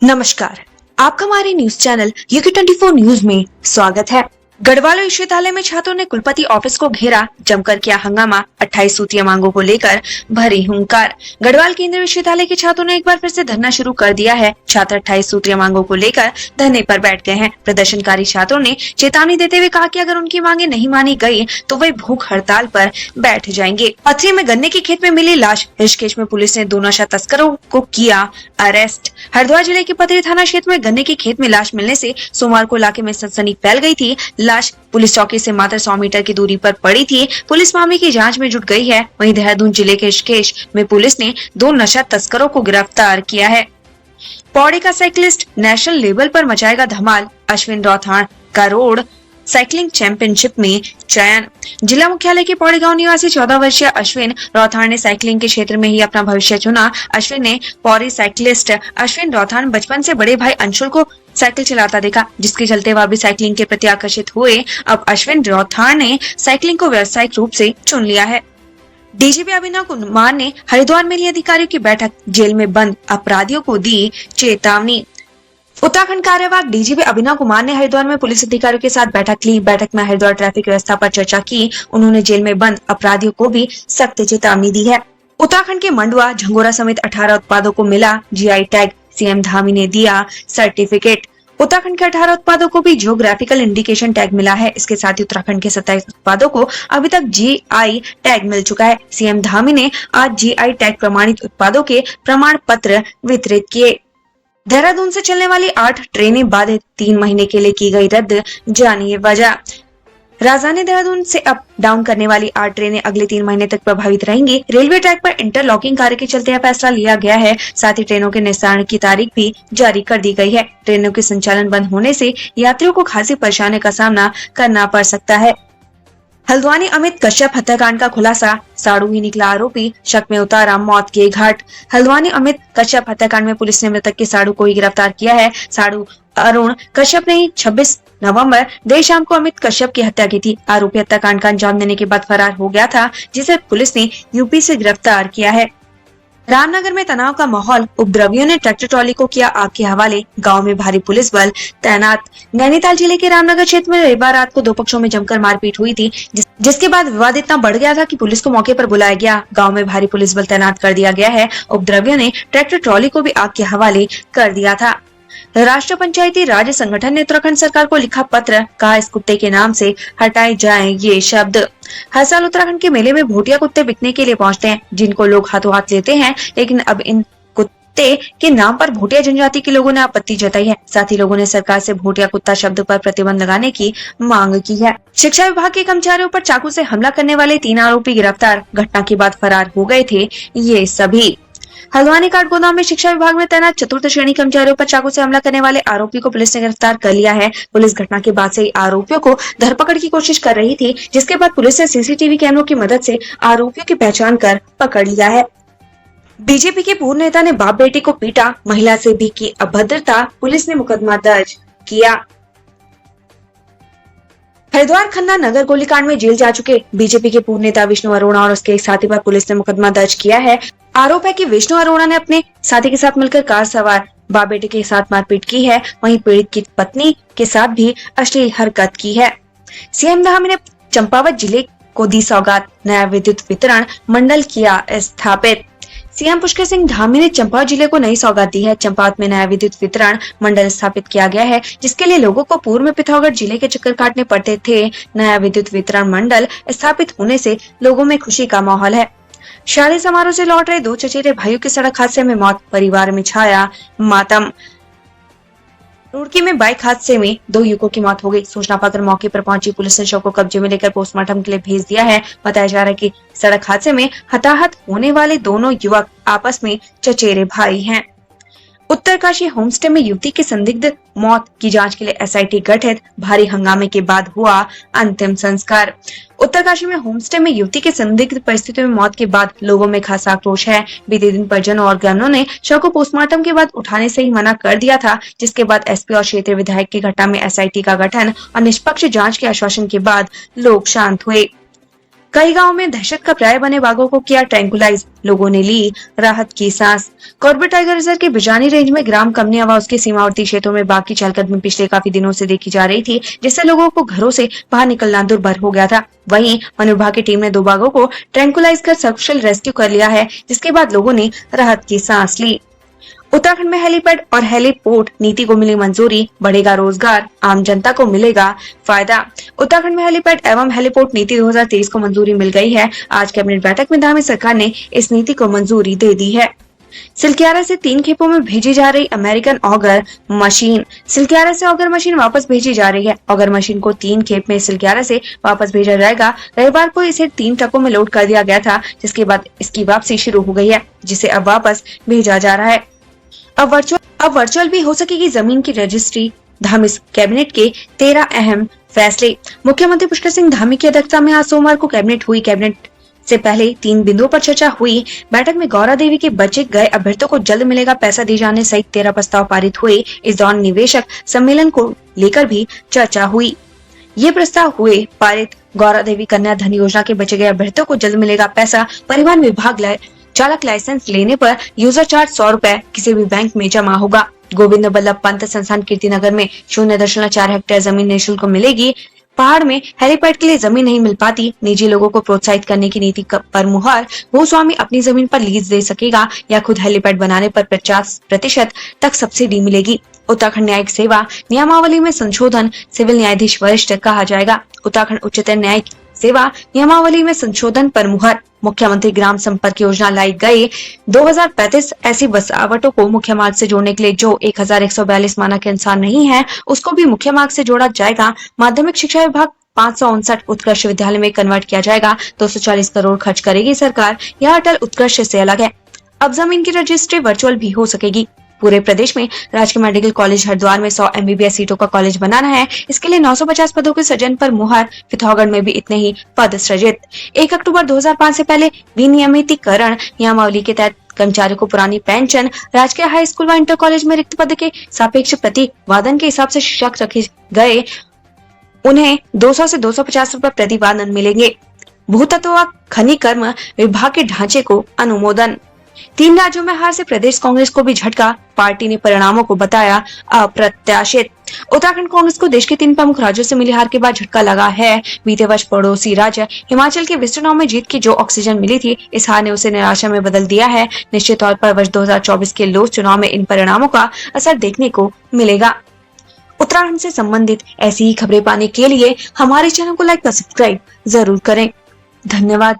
नमस्कार, आपका हमारे न्यूज चैनल यूके 24 न्यूज में स्वागत है। गढ़वाल विश्वविद्यालय में छात्रों ने कुलपति ऑफिस को घेरा, जमकर किया हंगामा, 28 सूत्रीय मांगों को लेकर भरी हुंकार। गढ़वाल केंद्रीय विश्वविद्यालय के छात्रों ने एक बार फिर से धरना शुरू कर दिया है। छात्र 28 सूत्रीय मांगों को लेकर धरने पर बैठ गए हैं। प्रदर्शनकारी छात्रों ने चेतावनी देते हुए कहा कि अगर उनकी मांगे नहीं मानी गई तो वे भूख हड़ताल पर बैठ जाएंगे। पथरी में गन्ने के खेत में मिली लाश, ऋषिकेश में पुलिस ने 2 नशा तस्करों को किया अरेस्ट। हरिद्वार जिले के पथरी थाना क्षेत्र में गन्ने के खेत में लाश मिलने से सोमवार को इलाके में सनसनी फैल गई थी। लाश पुलिस चौकी से मात्र 100 मीटर की दूरी पर पड़ी थी। पुलिस मामले की जांच में जुट गई है। वहीं देहरादून जिले के ऋषिकेश में पुलिस ने 2 नशा तस्करों को गिरफ्तार किया है। पौड़ी का साइकिलिस्ट नेशनल लेवल पर मचाएगा धमाल, अश्विन रौथाण का रोड साइकिलिंग चैंपियनशिप में चयन। जिला मुख्यालय के पौड़ी गांव निवासी 14 वर्षीय अश्विन रौथाण ने साइकिलिंग के क्षेत्र में ही अपना भविष्य चुना। अश्विन ने पौड़ी साइकिलिस्ट अश्विन रौथाण बचपन से बड़े भाई अंशुल को साइकिल चलाता देखा, जिसके चलते वह भी साइकिलिंग के प्रति आकर्षित हुए। अब अश्विन रौथाण ने साइकिलिंग को व्यावसायिक रूप से चुन लिया है। डीजीपी अभिनव कुमार ने हरिद्वार में ली अधिकारियों की बैठक, जेल में बंद अपराधियों को दी चेतावनी। उत्तराखंड कार्यवाहक डीजीपी अभिनव कुमार ने हरिद्वार में पुलिस अधिकारियों के साथ बैठक ली। बैठक में हरिद्वार ट्रैफिक व्यवस्था पर चर्चा की। उन्होंने जेल में बंद अपराधियों को भी सख्त चेतावनी दी है। उत्तराखंड के मंडुआ झंगोरा समेत 18 उत्पादों को मिला जीआई टैग, सीएम धामी ने दिया सर्टिफिकेट। उत्तराखंड के 18 उत्पादों को भी जियोग्राफिकल इंडिकेशन टैग मिला है। इसके साथ ही उत्तराखंड के 27 उत्पादों को अभी तक जीआई टैग मिल चुका है। सीएम धामी ने आज जीआई टैग प्रमाणित उत्पादों के प्रमाण पत्र वितरित किए। देहरादून से चलने वाली 8 ट्रेनें बाधित, 3 महीने के लिए की गई रद्द, जानिए वजह। राजधानी देहरादून से अप डाउन करने वाली 8 ट्रेनें अगले 3 महीने तक प्रभावित रहेंगी। रेलवे ट्रैक पर इंटरलॉकिंग कार्य के चलते यह फैसला लिया गया है। साथ ही ट्रेनों के निस्तारण की तारीख भी जारी कर दी गई है। ट्रेनों के संचालन बंद होने से यात्रियों को खासी परेशानी का सामना करना पड़ सकता है। हल्द्वानी अमित कश्यप हत्याकांड का खुलासा, साड़ू ही निकला आरोपी, शक में उतारा मौत के घाट। हल्द्वानी अमित कश्यप हत्याकांड में पुलिस ने मृतक के साड़ू को ही गिरफ्तार किया है। साड़ू अरुण कश्यप ने ही 26 नवंबर देर शाम को अमित कश्यप की हत्या की थी। आरोपी हत्याकांड का अंजाम देने के बाद फरार हो गया था, जिसे पुलिस ने यूपी से गिरफ्तार किया है। रामनगर में तनाव का माहौल, उपद्रवियों ने ट्रैक्टर ट्रॉली को किया आग के हवाले, गांव में भारी पुलिस बल तैनात। नैनीताल जिले के रामनगर क्षेत्र में रविवार रात को 2 पक्षों में जमकर मारपीट हुई थी, जिसके बाद विवाद इतना बढ़ गया था कि पुलिस को मौके पर बुलाया गया। गांव में भारी पुलिस बल तैनात कर दिया गया है। उपद्रवियों ने ट्रैक्टर ट्रॉली को भी आग के हवाले कर दिया था। राष्ट्रीय पंचायती राज संगठन ने उत्तराखंड सरकार को लिखा पत्र, कहा इस कुत्ते के नाम से हटाए जाएं ये शब्द। हर साल उत्तराखंड के मेले में भूटिया कुत्ते बिकने के लिए पहुंचते हैं, जिनको लोग हाथों हाथ लेते हैं, लेकिन अब इन कुत्ते के नाम पर भूटिया जनजाति के लोगों ने आपत्ति जताई है। साथ ही लोगों ने सरकार से भूटिया कुत्ता शब्द पर प्रतिबंध लगाने की मांग की है। शिक्षा विभाग के कर्मचारियों पर चाकू से हमला करने वाले 3 आरोपी गिरफ्तार, घटना के बाद फरार हो गए थे ये सभी। हल्द्वानी काठगोदाम में शिक्षा विभाग में तैनात 4th श्रेणी कर्मचारियों पर चाकू से हमला करने वाले आरोपी को पुलिस ने गिरफ्तार कर लिया है। पुलिस घटना के बाद से ही आरोपियों को धरपकड़ की कोशिश कर रही थी, जिसके बाद पुलिस ने सीसीटीवी कैमरों की मदद से आरोपियों की पहचान कर पकड़ लिया है। बीजेपी के पूर्व नेता ने बाप बेटी को पीटा, महिला से भी की अभद्रता, पुलिस ने मुकदमा दर्ज किया। हरिद्वार खन्ना नगर गोलीकांड में जेल जा चुके बीजेपी के पूर्व नेता विष्णु अरोड़ा और उसके एक साथी पर पुलिस ने मुकदमा दर्ज किया है। आरोप है कि विष्णु अरोड़ा ने अपने साथी के साथ मिलकर कार सवार बाप बेटे के साथ मारपीट की है। वहीं पीड़ित की पत्नी के साथ भी अश्लील हरकत की है। सीएम धामी ने चंपावत जिले को दी सौगात, नया विद्युत वितरण मंडल किया स्थापित। सीएम पुष्कर सिंह धामी ने चंपावत जिले को नई सौगात दी है। चंपावत में नया विद्युत वितरण मंडल स्थापित किया गया है, जिसके लिए लोगों को पूर्व में पिथौरागढ़ जिले के चक्कर काटने पड़ते थे। नया विद्युत वितरण मंडल स्थापित होने से लोगों में खुशी का माहौल है। शादी समारोह से लौट रहे 2 चचेरे भाइयों की सड़क हादसे में मौत, परिवार में छाया मातम। रुड़की में बाइक हादसे में 2 युवकों की मौत हो गई। सूचना पाकर मौके पर पहुंची पुलिस ने शव को कब्जे में लेकर पोस्टमार्टम के लिए भेज दिया है। बताया जा रहा है कि सड़क हादसे में हताहत होने वाले दोनों युवक आपस में चचेरे भाई हैं। उत्तरकाशी होमस्टे में युवती की संदिग्ध मौत की जांच के लिए एसआईटी गठित, भारी हंगामे के बाद हुआ अंतिम संस्कार। उत्तरकाशी में होमस्टे में युवती की संदिग्ध परिस्थितियों में मौत के बाद लोगों में खासा आक्रोश है। बीते दिन परिजनों और ग्रामीणों ने शव को पोस्टमार्टम के बाद उठाने से ही मना कर दिया था, जिसके बाद एसपी और क्षेत्रीय विधायक की घटना में एसआईटी का गठन और निष्पक्ष जांच के आश्वासन के बाद लोग शांत हुए। कई गांव में दहशत का पर्याय बने बाघों को किया ट्रैंकुलाइज, लोगों ने ली राहत की सांस। कॉर्बेट टाइगर रिजर्व के बिजानी रेंज में ग्राम कमनिया व उसके सीमावर्ती क्षेत्रों में बाघ की चहलकदमी पिछले काफी दिनों से देखी जा रही थी, जिससे लोगों को घरों से बाहर निकलना दुर्भर हो गया था। वहीं वन विभाग की टीम ने 2 बाघों को ट्रैंकुलाइज कर सकुशल रेस्क्यू कर लिया है, जिसके बाद लोगों ने राहत की सांस ली। उत्तराखंड में हेलीपैड और हेलीपोर्ट नीति को मिली मंजूरी, बढ़ेगा रोजगार, आम जनता को मिलेगा फायदा। उत्तराखंड में हेलीपैड एवं हेलीपोर्ट नीति 2023 को मंजूरी मिल गई है। आज कैबिनेट बैठक में धामी सरकार ने इस नीति को मंजूरी दे दी है। सिलक्यारा से 3 खेपों में भेजी जा रही अमेरिकन ऑगर मशीन। सिलक्यारा से ऑगर मशीन वापस भेजी जा रही है। ऑगर मशीन को 3 खेप में सिलक्यारा से वापस भेजा जाएगा। रविवार को इसे 3 ट्रकों में लोड कर दिया गया था, जिसके बाद इसकी वापसी शुरू हो गई है, जिसे अब वापस भेजा जा रहा है। अब वर्चुअल भी हो सकेगी जमीन की रजिस्ट्री। धामी कैबिनेट के 13 अहम फैसले। मुख्यमंत्री पुष्कर सिंह धामी की अध्यक्षता में आज सोमवार को कैबिनेट हुई। कैबिनेट से पहले 3 बिंदुओं पर चर्चा हुई। बैठक में गौरा देवी के बचे गए अभ्यर्थियों को जल्द मिलेगा पैसा दिए जाने सहित 13 प्रस्ताव पारित हुए। इस दौरान निवेशक सम्मेलन को लेकर भी चर्चा हुई। ये प्रस्ताव हुए पारित। गौरा देवी कन्या धन योजना के बचे गए अभ्यर्थियों को जल्द मिलेगा पैसा। परिवहन विभाग चालक लाइसेंस लेने पर यूजर चार्ज 100 रुपए किसी भी बैंक में जमा होगा। गोविंद बल्लभ पंत संस्थान कीर्तिनगर में 0.4 हेक्टेयर जमीन निःशुल्क मिलेगी। पहाड़ में हेलीपैड के लिए जमीन नहीं मिल पाती, निजी लोगों को प्रोत्साहित करने की नीति पर मुहर। भूस्वामी अपनी जमीन पर लीज दे सकेगा या खुद हेलीपैड बनाने पर 50% तक सब्सिडी मिलेगी। उत्तराखंड न्यायिक सेवा नियमावली में संशोधन, सिविल न्यायाधीश वरिष्ठ कहा जाएगा। उत्तराखंड उच्चतर न्यायिक सेवा नियमावली में संशोधन पर मुहर। मुख्यमंत्री ग्राम संपर्क योजना लाई गई। 2035 ऐसी बसावटों को मुख्य मार्ग से जोड़ने के लिए जो 1142 मानक के अनुसार नहीं है, उसको भी मुख्य मार्ग से जोड़ा जाएगा। माध्यमिक शिक्षा विभाग 559 उत्कृष्ट विद्यालय में कन्वर्ट किया जाएगा। 240 करोड़ खर्च करेगी सरकार। यह अटल उत्कृष्ट से अलग है। अब जमीन की रजिस्ट्री वर्चुअल भी हो सकेगी। पूरे प्रदेश में राजकीय मेडिकल कॉलेज हरिद्वार में 100 MBBS सीटों का कॉलेज बनाना है। इसके लिए 950 पदों के सृजन पर मुहर। पिथौरागढ़ में भी इतने ही पद सृजित। 1 अक्टूबर 2005 से पहले विनियमितीकरण नियमावली के तहत कर्मचारियों को पुरानी पेंशन, राजकीय हाई स्कूल व इंटर कॉलेज में रिक्त पद के सापेक्ष प्रतिवादन के हिसाब से शिक्षक रखे गए। उन्हें 200 से 250 रुपए प्रतिवादन मिलेंगे। भूतत्व व खनिकर्म विभाग के ढांचे को अनुमोदन। 3 राज्यों में हार से प्रदेश कांग्रेस को भी झटका। पार्टी ने परिणामों को बताया अप्रत्याशित। उत्तराखंड कांग्रेस को देश के 3 प्रमुख राज्यों से मिली हार के बाद झटका लगा है। बीते वर्ष पड़ोसी राज्य हिमाचल के विस चुनाव में जीत की जो ऑक्सीजन मिली थी, इस हार ने उसे निराशा में बदल दिया है। निश्चित तौर पर वर्ष 2024 के लोक चुनाव में इन परिणामों का असर देखने को मिलेगा। उत्तराखंड से संबंधित ऐसी ही खबरें पाने के लिए हमारे चैनल को लाइक और सब्सक्राइब जरूर करें। धन्यवाद।